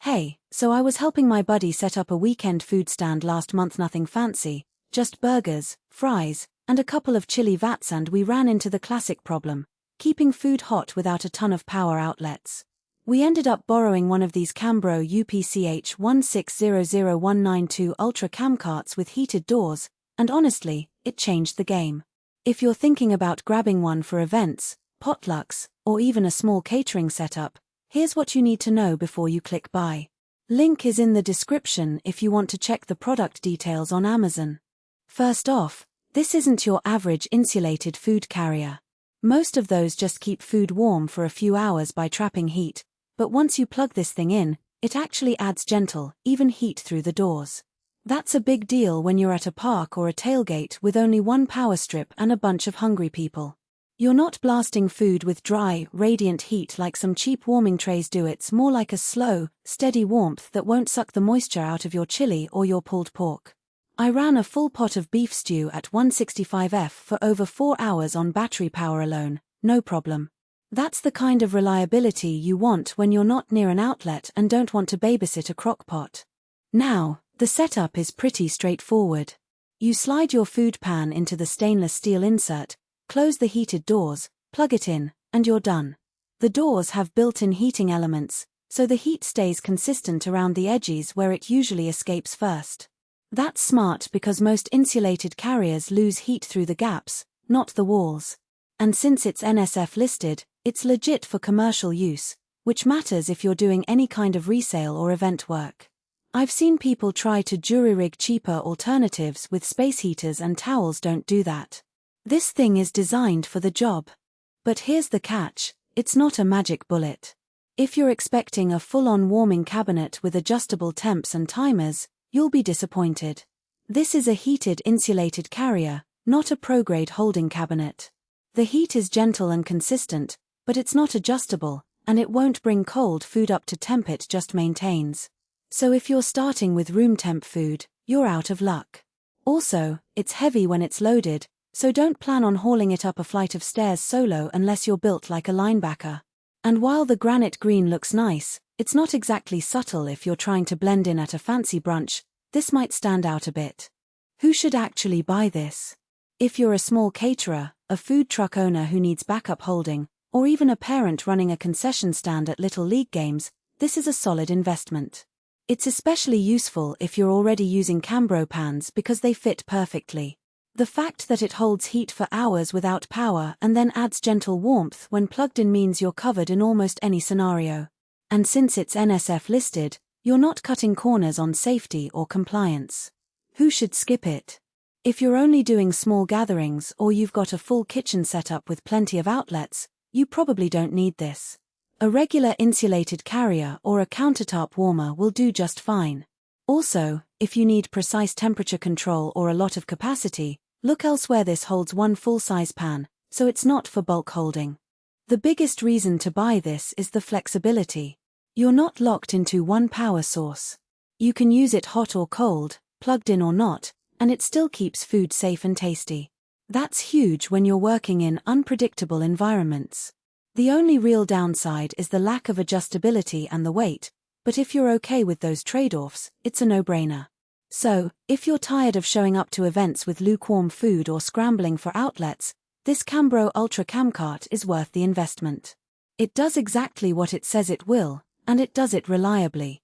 Hey, so I was helping my buddy set up a weekend food stand last month, nothing fancy, just burgers, fries, and a couple of chili vats, and we ran into the classic problem, keeping food hot without a ton of power outlets. We ended up borrowing one of these Cambro UPCH1600192 Ultra Camcarts with heated doors, and honestly, it changed the game. If you're thinking about grabbing one for events, potlucks, or even a small catering setup, here's what you need to know before you click buy. Link is in the description if you want to check the product details on Amazon. First off, this isn't your average insulated food carrier. Most of those just keep food warm for a few hours by trapping heat, but once you plug this thing in, it actually adds gentle, even heat through the doors. That's a big deal when you're at a park or a tailgate with only one power strip and a bunch of hungry people. You're not blasting food with dry, radiant heat like some cheap warming trays do. It's more like a slow, steady warmth that won't suck the moisture out of your chili or your pulled pork. I ran a full pot of beef stew at 165F for over 4 hours on battery power alone, no problem. That's the kind of reliability you want when you're not near an outlet and don't want to babysit a crock pot. Now, the setup is pretty straightforward. You slide your food pan into the stainless steel insert, close the heated doors, plug it in, and you're done. The doors have built-in heating elements, so the heat stays consistent around the edges where it usually escapes first. That's smart because most insulated carriers lose heat through the gaps, not the walls. And since it's NSF listed, it's legit for commercial use, which matters if you're doing any kind of resale or event work. I've seen people try to jury-rig cheaper alternatives with space heaters, and towels don't do that. This thing is designed for the job. But here's the catch, it's not a magic bullet. If you're expecting a full-on warming cabinet with adjustable temps and timers, you'll be disappointed. This is a heated insulated carrier, not a pro-grade holding cabinet. The heat is gentle and consistent, but it's not adjustable, and it won't bring cold food up to temp, it just maintains. So if you're starting with room temp food, you're out of luck. Also, it's heavy when it's loaded, so don't plan on hauling it up a flight of stairs solo unless you're built like a linebacker. And while the granite green looks nice, it's not exactly subtle. If you're trying to blend in at a fancy brunch, this might stand out a bit. Who should actually buy this? If you're a small caterer, a food truck owner who needs backup holding, or even a parent running a concession stand at Little League games, this is a solid investment. It's especially useful if you're already using Cambro pans because they fit perfectly. The fact that it holds heat for hours without power and then adds gentle warmth when plugged in means you're covered in almost any scenario. And since it's NSF listed, you're not cutting corners on safety or compliance. Who should skip it? If you're only doing small gatherings or you've got a full kitchen setup with plenty of outlets, you probably don't need this. A regular insulated carrier or a countertop warmer will do just fine. Also, if you need precise temperature control or a lot of capacity, look elsewhere. This holds one full-size pan, so it's not for bulk holding. The biggest reason to buy this is the flexibility. You're not locked into one power source. You can use it hot or cold, plugged in or not, and it still keeps food safe and tasty. That's huge when you're working in unpredictable environments. The only real downside is the lack of adjustability and the weight, but if you're okay with those trade-offs, it's a no-brainer. So, if you're tired of showing up to events with lukewarm food or scrambling for outlets, this Cambro Ultra Camcart is worth the investment. It does exactly what it says it will, and it does it reliably.